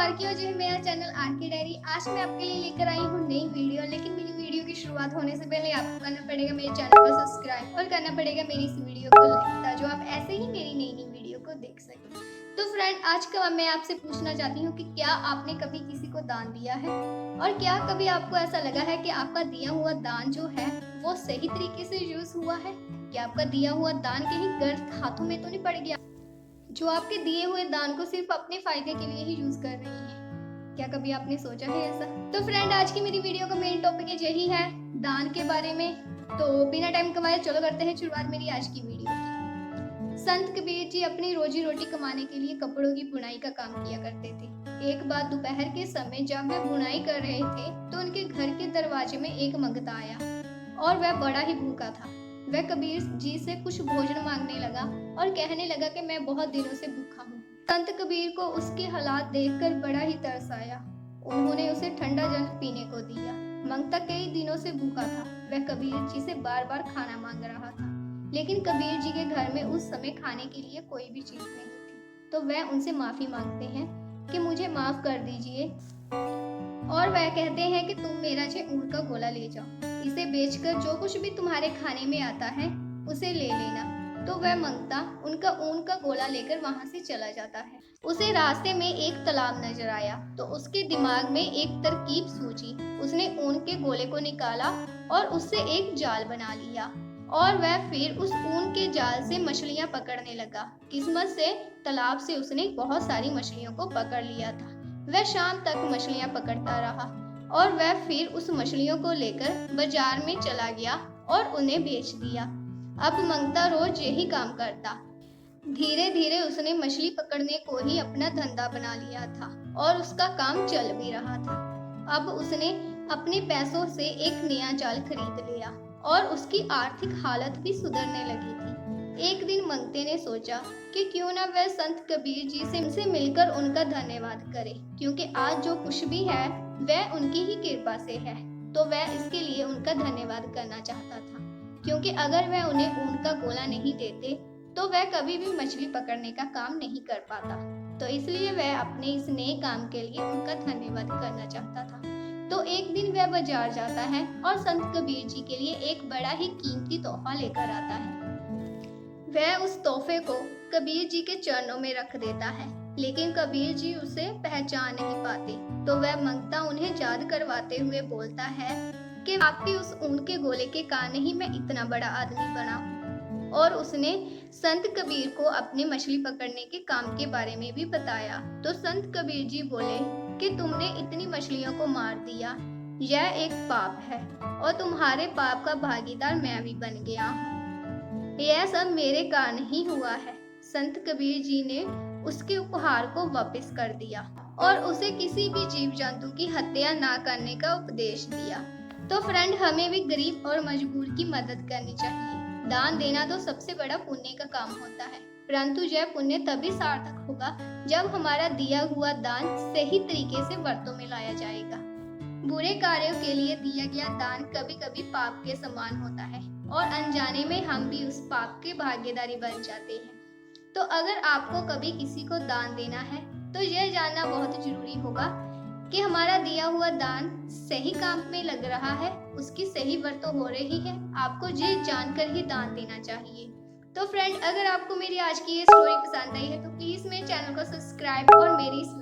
R K और जो है मेरा चैनल आरके डायरी। आज मैं आपके लिए लेकर आई हूँ नई वीडियो। लेकिन मेरी वीडियो की शुरुआत होने से पहले आपको करना पड़ेगा मेरे चैनल को सब्सक्राइब और करना पड़ेगा मेरी इस वीडियो को लाइक, ताकि आप ऐसे ही मेरी नई वीडियो को देख सकें। तो फ्रेंड, आज का मैं आपसे पूछना चाहती हूँ कि क्या आपने कभी किसी को दान दिया है, और क्या कभी आपको ऐसा लगा है कि आपका दिया हुआ दान जो है वो सही तरीके से यूज हुआ है? क्या आपका दिया हुआ दान कहीं गलत हाथों में तो नहीं पड़ गया, जो आपके दिए हुए दान को सिर्फ अपने फायदे के लिए ही यूज कर रही है? क्या कभी आपने सोचा है ऐसा? तो फ्रेंड, आज की मेरी वीडियो का मेन टॉपिक यही है, दान के बारे में। तो बिना टाइम कमाए चलो करते हैं शुरुआत मेरी आज की वीडियो की। संत कबीर जी अपनी रोजी रोटी कमाने के लिए कपड़ों की बुनाई का काम किया करते थे। एक बार दोपहर के समय जब वे बुनाई कर रहे थे तो उनके घर के दरवाजे में एक मंगता आया, और वह बड़ा ही भूखा था। वह कबीर जी से कुछ भोजन मांगने लगा और कहने लगा कि मैं बहुत दिनों से भूखा हूँ। संत कबीर को उसके हालात देखकर बड़ा ही तरस आया। उन्होंने उसे ठंडा जल पीने को दिया। मंगता कई दिनों से भूखा था। वह कबीर जी से बार बार खाना मांग रहा था, लेकिन कबीर जी के घर में उस समय खाने के लिए कोई भी चीज नहीं थी। तो वह उनसे माफी मांगते हैं कि मुझे माफ कर दीजिए, और वह कहते हैं कि तुम मेरा ऊन का गोला ले जाओ। इसे बेचकर जो कुछ भी तुम्हारे खाने में आता है उसे ले लेना। तो वह मंगता उनका ऊन का गोला लेकर वहां से चला जाता है। उसे रास्ते में एक तालाब नजर आया तो उसके दिमाग में एक तरकीब सूझी। उसने ऊन के गोले को निकाला और उससे एक जाल बना लिया, और वह फिर उस ऊन के जाल से मछलियां पकड़ने लगा। किस्मत से तालाब से उसने बहुत सारी मछलियों को पकड़ लिया था। वह शाम तक मछलियां पकड़ता रहा, और वह फिर उस मछलियों को लेकर बाजार में चला गया और उन्हें बेच दिया। अब मंगता रोज यही काम करता। धीरे धीरे उसने मछली पकड़ने को ही अपना धंधा बना लिया था, और उसका काम चल भी रहा था। अब उसने अपने पैसों से एक नया जाल खरीद लिया, और उसकी आर्थिक हालत भी सुधरने लगी थी। एक दिन मंगते ने सोचा कि क्यों ना वह संत कबीर जी से मिलकर उनका धन्यवाद करे, क्योंकि आज जो कुछ भी है वह उनकी ही कृपा से है। तो वह इसके लिए उनका धन्यवाद करना चाहता था, क्योंकि अगर वह उन्हें उनका गोला नहीं देते तो वह कभी भी मछली पकड़ने का काम नहीं कर पाता। तो इसलिए वह अपने इस नए काम के लिए उनका धन्यवाद करना चाहता था। तो एक दिन वह बाजार जाता है और संत कबीर जी के लिए एक बड़ा ही कीमती तोहफा लेकर आता है। वह उस तोहफे को कबीर जी के चरणों में रख देता है, लेकिन कबीर जी उसे पहचान नहीं पाते। तो वह मंगता उन्हें याद करवाते हुए बोलता है कि आपके उस ऊन के गोले के कारण ही मैं इतना बड़ा आदमी बना हूँ। और उसने संत कबीर को अपने मछली पकड़ने के काम के बारे में भी बताया। तो संत कबीर जी बोले कि तुमने इतनी मछलियों को मार दिया, यह एक पाप है, और तुम्हारे पाप का भागीदार मैं भी बन गया हूँ। यह सब मेरे कारण ही हुआ है। संत कबीर जी ने उसके उपहार को वापस कर दिया और उसे किसी भी जीव जंतु की हत्या ना करने का उपदेश दिया। तो फ्रेंड, हमें भी गरीब और मजबूर की मदद करनी चाहिए। दान देना तो सबसे बड़ा पुण्य का काम होता है, परंतु यह पुण्य तभी सार्थक होगा जब हमारा दिया हुआ दान सही तरीके से वर्तों में लाया जाएगा। बुरे कार्यों के लिए दिया गया दान कभी कभी पाप के समान होता है, और अनजाने में हम भी उस पाप के भागीदारी बन जाते हैं। तो अगर आपको कभी किसी को दान देना है तो यह जानना बहुत जरूरी होगा कि हमारा दिया हुआ दान सही काम में लग रहा है, उसकी सही वरतों हो रही है। आपको ये जानकर ही दान देना चाहिए। तो फ्रेंड, अगर आपको मेरी आज की ये स्टोरी पसंद आई है तो प्लीज मेरे चैनल को सब्सक्राइब और मेरी इस